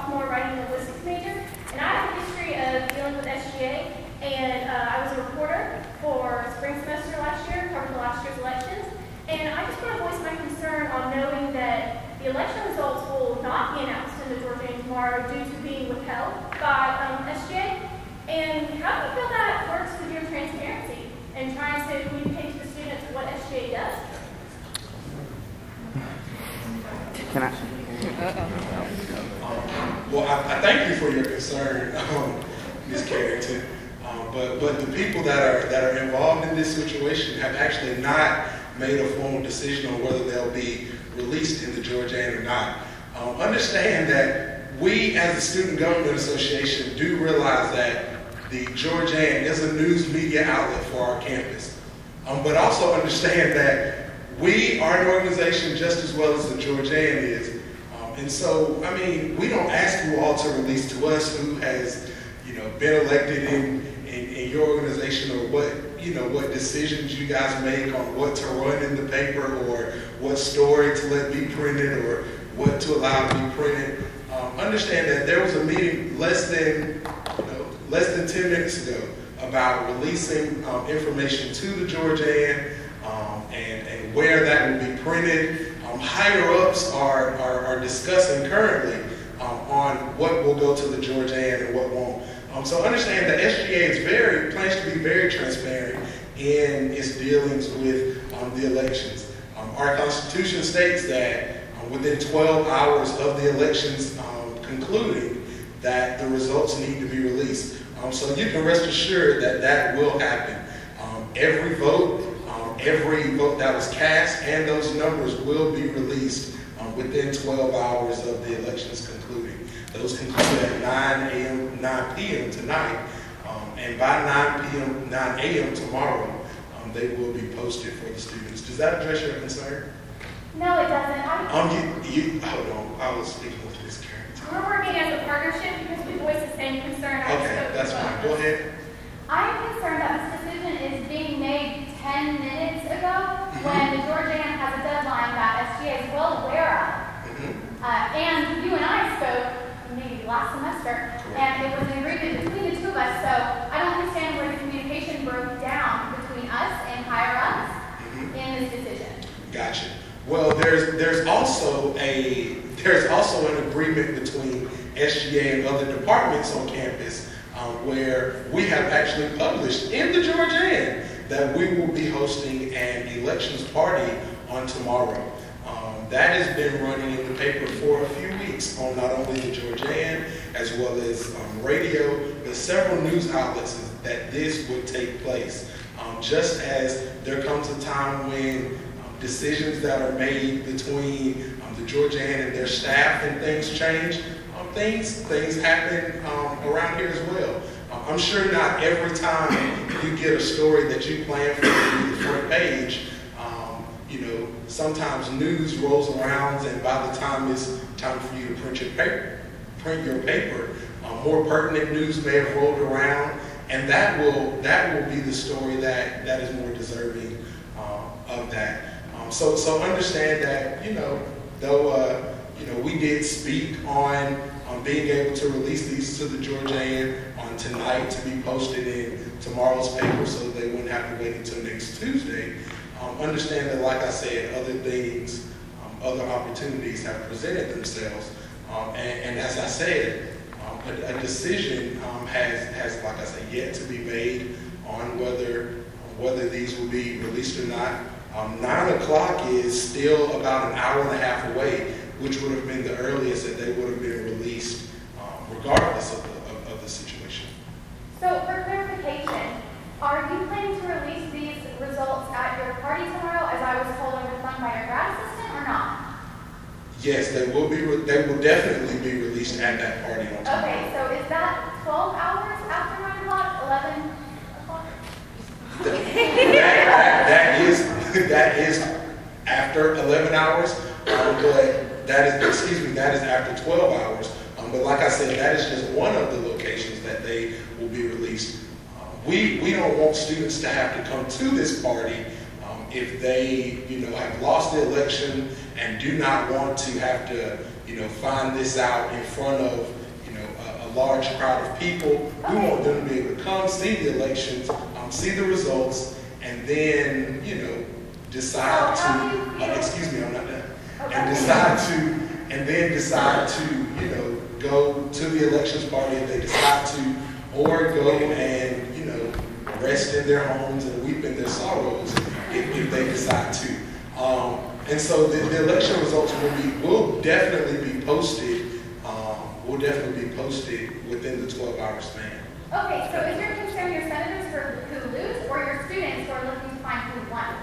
sophomore writing a linguistics major, and I have a history of dealing with SGA, and I was a reporter for spring semester last year, covered the last year's elections, and I just want to voice my concern on knowing that the election results will not be announced in the Georgia tomorrow due to being withheld by SGA. And how do you feel that works with your transparency and trying to communicate to the students what SGA does? Can I? Well, I thank you for your concern, Ms. Carrington. But the people that are involved in this situation have actually not made a formal decision on whether they'll be released in the Georgian or not. Understand that we, as the Student Government Association, do realize that the Georgian is a news media outlet for our campus. But also understand that we are an organization just as well as the Georgian is. And so, I mean, we don't ask you all to release to us who has, been elected in your organization, or what decisions you guys make on what to run in the paper, or what story to let be printed, or what to allow to be printed. Understand that there was a meeting less than 10 minutes ago about releasing information to the Georgian and where that will be printed. Higher ups are discussing currently on what will go to the Georgian and what won't. So understand that SGA plans to be very transparent in its dealings with the elections. Our Constitution states that within 12 hours of the elections concluding, that the results need to be released. So you can rest assured that that will happen. Every vote that was cast and those numbers will be released within 12 hours of the elections concluding. Those conclude at 9 p.m. tonight, and by 9 a.m. tomorrow, they will be posted for the students. Does that address your concern? No, it doesn't. Hold on, I was speaking with Ms. Carrington. We're working as a partnership because we voice the same concern. Okay, that's fine. Go ahead. I'm concerned that this decision is being made 10 minutes ago when the Georgian has a deadline that SGA is well aware of. And you and I spoke maybe last semester, and it was an agreement between the two of us, so I don't understand where the communication broke down between us and higher ups in this decision. Gotcha. Well, there's also an agreement between SGA and other departments on campus where we have actually published in the Georgian that we will be hosting an elections party on tomorrow. That has been running in the paper for a few weeks on not only the Georgian as well as radio, but several news outlets that this would take place. Just as there comes a time when decisions that are made between the Georgian and their staff and things change, things happen around here as well. I'm sure not every time you get a story that you plan for the front page, sometimes news rolls around, and by the time it's time for you to print your paper, more pertinent news may have rolled around, and that will be the story that is more deserving of that. So understand that though we did speak on being able to release these to the Georgian on tonight to be posted in tomorrow's paper, so they wouldn't have to wait until next Tuesday. Understand that, like I said, other things, other opportunities have presented themselves, and as I said, a decision has, like I said, yet to be made on whether these will be released or not. 9 o'clock is still about an hour and a half away, which would have been the earliest that they would have been released, regardless of the situation. So, for clarification, are you planning to release these results at your party tomorrow, as I was told over the phone by your grad assistant, or not? Yes, they will definitely be released at that party on tomorrow. Okay, so is that 12 hours after 9 o'clock, 11 o'clock? That is after 11 hours, but that is after 12 hours. But like I said, that is just one of the locations that they will be released. We don't want students to have to come to this party if they have lost the election and do not want to have to find this out in front of, a large crowd of people. We want them to be able to come, see the elections, see the results, and then, decide to, excuse me, I'm not done. And decide to, go to the elections party if they decide to, or go and, rest in their homes and weep in their sorrows if they decide to. And so the election results will definitely be posted. Will definitely be posted within the 12-hour span. Okay, so is your concern your senators who lose, or your students who are looking to find who won?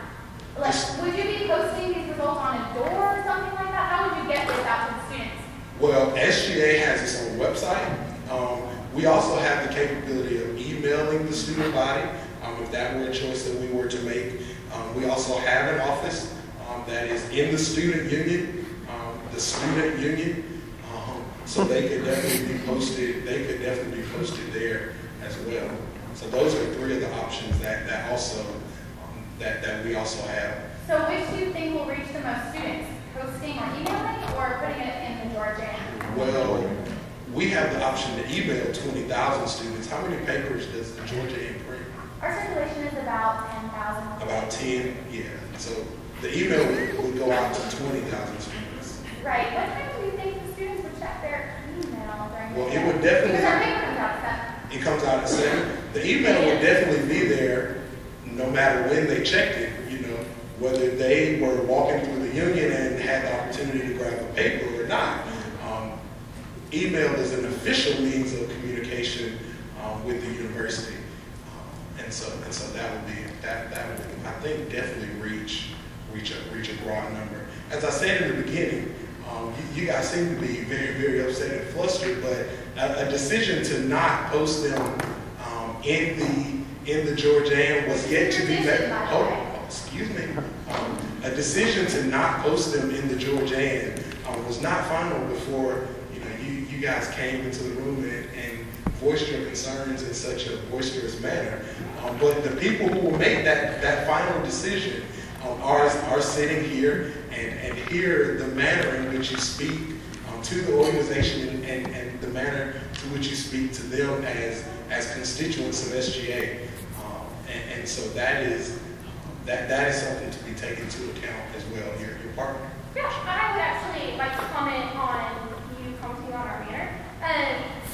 Like, would you be posting these results on a door or something like that? How would you get this out to the students? Well, SGA has its own website. We also have the capability of emailing the student body, if that were a choice that we were to make. We also have an office that is in the student union, so they could definitely be posted. They could definitely be posted there as well. So those are three of the options that also that we also have. So which do you think will reach the most students? Posting or emailing, or putting it in the Georgia? Well, we have the option to email 20,000 students. How many papers does the Georgia print? Our circulation is about 10,000. About 10, yeah. So the email would go out to 20,000 students. Right. What time do you think the students would check their email during the Well, day? it would definitely. Because our paper comes out at 7. It comes out at 7. The email would definitely be there no matter when they checked it, whether they were walking through the union and had the opportunity to grab a paper or not. Email is an official means of communication with the university. And so that would I think definitely reach a broad number. As I said in the beginning, you guys seem to be very, very upset and flustered, but a decision to not post them in the Georgian was yet to be made. Excuse me. A decision to not post them in the Georgian was not final before you guys came into the room and voiced your concerns in such a boisterous manner. But the people who will make that final decision are sitting here and hear the manner in which you speak to the organization and the manner to which you speak to them as constituents of SGA. And so that is something to be taken into account as well. Your partner. Yeah, I would actually like to comment on you commenting on our manner.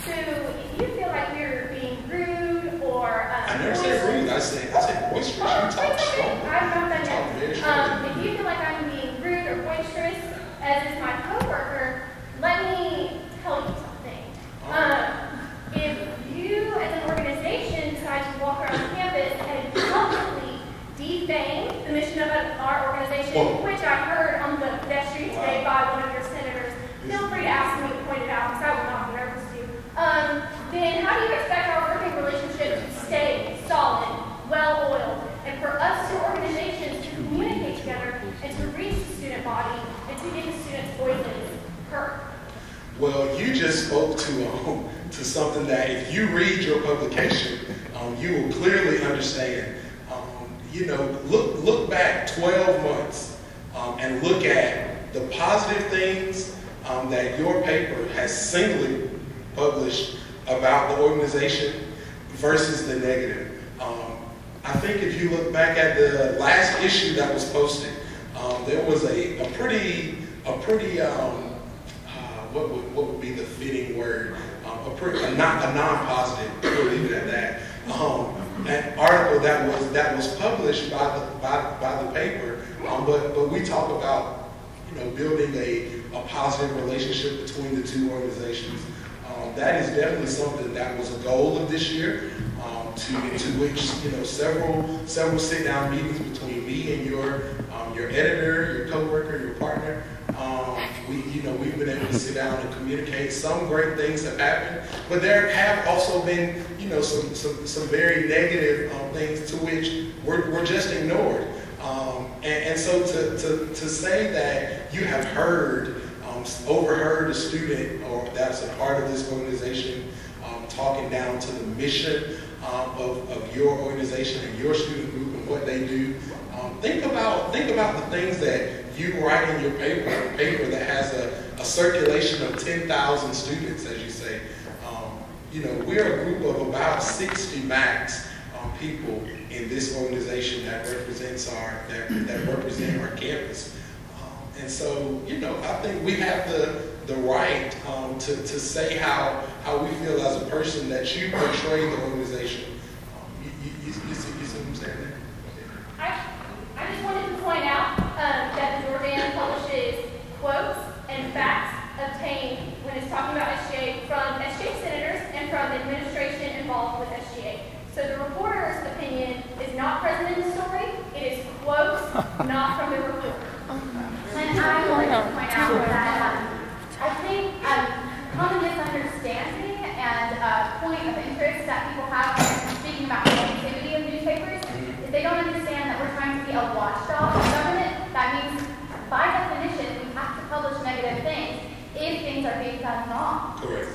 So if you feel like we're being rude or I never said rude. I said boisterous. You talk strong. I'm not done yet. If you feel like I'm being rude or boisterous, as is my coworker, let me tell you something. If you, as an organization, decide to walk around campus and publicly defame the mission of our organization, which I heard on the pedestrian today by one of your senators, feel free to ask me to point it out, because I will not be nervous to. Then how do you expect our working relationship to stay solid, well-oiled, and for us two organizations to communicate together and to reach the student body and to get the students' voices heard? Well, you just spoke to something that if you read your publication, you will clearly understand. Look back 12 months and look at the positive things that your paper has singly published about the organization versus the negative. I think if you look back at the last issue that was posted, there was a pretty what would be the fitting word? A non-positive. We'll leave it at that. An article that was published by the paper, but we talk about building a positive relationship between the two organizations. That is definitely something that was a goal of this year. To which several sit-down meetings between me and your editor, your coworker, your partner. We've been able to sit down and communicate. Some great things have happened, but there have also been some very negative things to which were just ignored. And so to say that you have overheard a student or that's a part of this organization talking down to the mission of your organization and your student group and what they do. Think about the things that you write in your paper, a paper that has a a circulation of 10,000 students, as you say. We're a group of about 60 max people in this organization that represents that represent our campus. And so, I think we have the right to say how we feel as a person that you portray the organization. You see what I'm saying there? I just wanted to point out that the Georgian publishes quotes and facts obtained when it's talking about SGA from SGA senators and from the administration involved with SGA. So the reporter's opinion is not present in the story. It is quotes, not from the reporter. And I would like to point out that I think common misunderstanding and point of interest that people have when speaking about the activity of newspapers is they don't understand that we're trying to be a watchdog of government. That means, by definition, we have to publish negative things if things are being done wrong. Correct.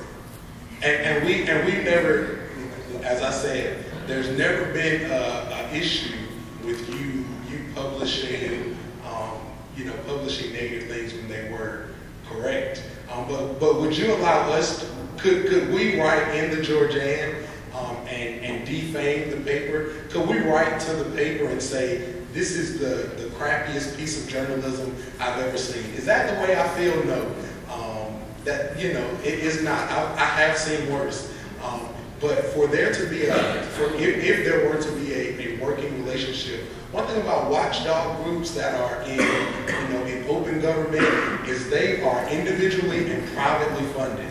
And we never, as I said, there's never been an issue with you publishing, publishing negative things when they were correct. But would you allow us? Could we write in the Georgian and defame the paper? Could we write to the paper and say, this is the crappiest piece of journalism I've ever seen? Is that the way I feel? No. It is not. I have seen worse. But for there to be if there were to be a working relationship, one thing about watchdog groups that are in open government is they are individually and privately funded.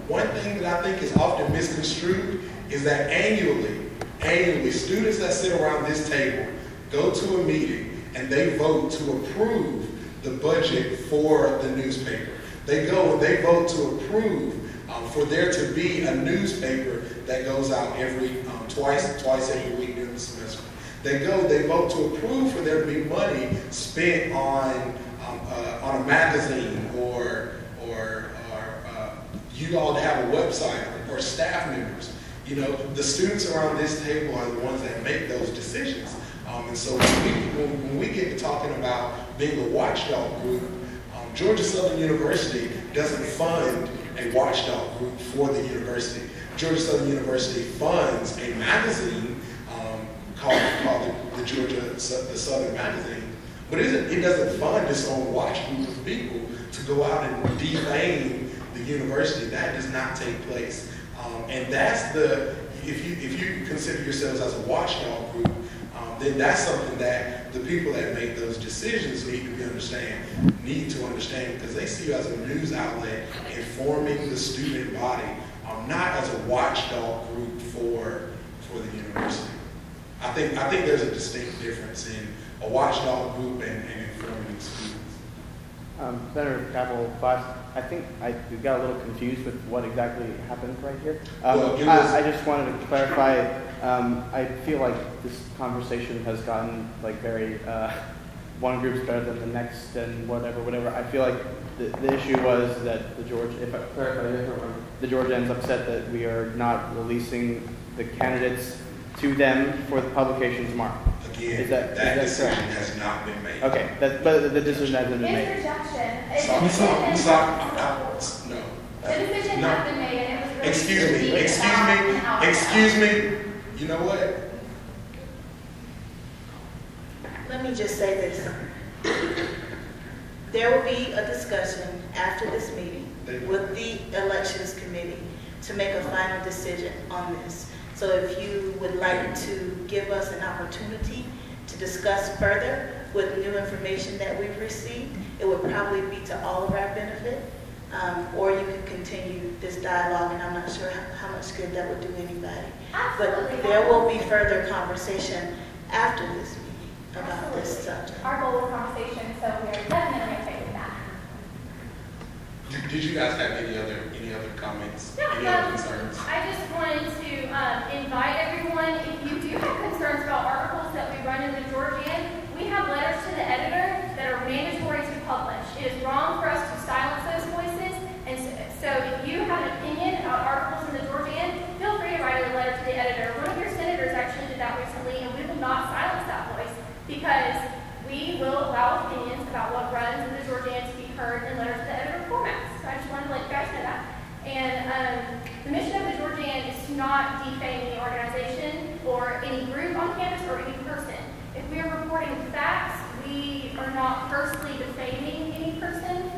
One thing that I think is often misconstrued is that annually, students that sit around this table go to a meeting and they vote to approve the budget for the newspaper. They go and they vote to approve for there to be a newspaper that goes out twice every week during the semester. They vote to approve for there to be money spent on a magazine or you all to have a website or staff members. The students around this table are the ones that make those decisions. And so when we get to talking about being a watchdog group, Georgia Southern University doesn't fund a watchdog group for the university. Georgia Southern University funds a magazine called the Southern Magazine, but it doesn't fund its own watch group of people to go out and defame the university. That does not take place, and that's if you consider yourselves as a watchdog group, then that's something that the people that make those decisions need to understand because they see you as a news outlet informing the student body, not as a watchdog group for the university. I think there's a distinct difference in a watchdog group and informing students. Senator Capel, I think we got a little confused with what exactly happened right here. I just wanted to clarify. I feel like this conversation has gotten very one group's better than the next and whatever. I feel like the issue was that the Georgians upset that we are not releasing the candidates to them for the publication tomorrow. Again, that decision has not been made. Okay, but the decision hasn't been made. Interjection. I'm sorry. No. The decision has been made and it was Excuse me. You know what? Let me just say this. There will be a discussion after this meeting with the elections committee to make a final decision on this. So if you would like to give us an opportunity to discuss further with new information that we've received, it would probably be to all of our benefit. Or you can continue this dialogue, and I'm not sure how much good that would do anybody. Absolutely. But there will be further conversation after this meeting about this subject. Our goal is conversation, so we're definitely okay with that. Did you guys have any other comments? No, any other concerns? I just wanted to invite everyone, if you do have concerns about articles that we run in the Georgian, we have letters to the editor that are mandatory to publish. It is wrong for us to silence those voices, and so if you have an opinion about articles in the Georgian, feel free to write a letter to the editor. One of your senators actually did that recently, and we will not silence that voice because we will allow opinions about what runs in the Georgian to be heard in letters to the editor format. not defame any organization or any group on campus or any person. If we are reporting facts, we are not personally defaming any person.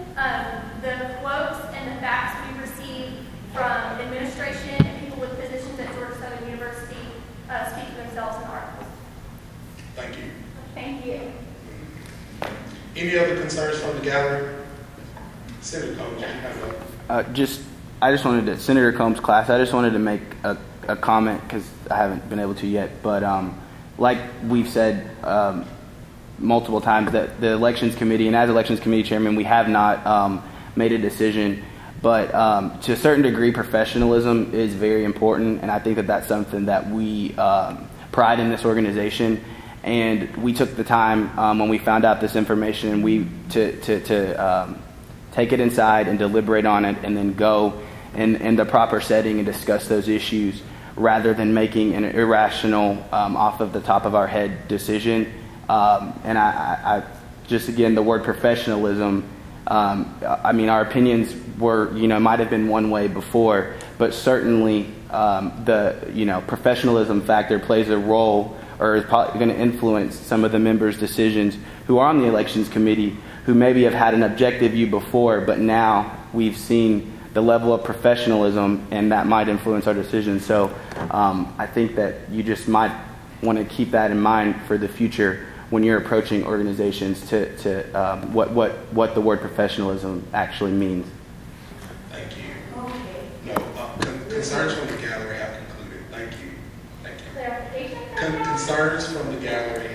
The quotes and the facts we receive from administration and people with positions at Georgia Southern University speak for themselves in articles. Thank you. Thank you. Any other concerns from the gallery? Senator Combs, you have I just wanted to, Senator Combs' class, I just wanted to make a comment because I haven't been able to yet. But like we've said multiple times, that the Elections Committee, and as Elections Committee Chairman, we have not made a decision. But to a certain degree, professionalism is very important, and I think that that's something that we pride in this organization. And we took the time when we found out this information, and to take it inside and deliberate on it, and then go in the proper setting and discuss those issues, rather than making an irrational, off of the top of our head decision. And I just, again, the word professionalism. I mean, our opinions were, might have been one way before, but certainly the, professionalism factor plays a role, or is probably going to influence some of the members' decisions who are on the Elections Committee, who maybe have had an objective view before, but now we've seen the level of professionalism, and that might influence our decisions. So I think that you just might want to keep that in mind for the future when you're approaching organizations to what the word professionalism actually means. Thank you. No, concerns from the gallery have concluded. Thank you. Thank you. Concerns from the gallery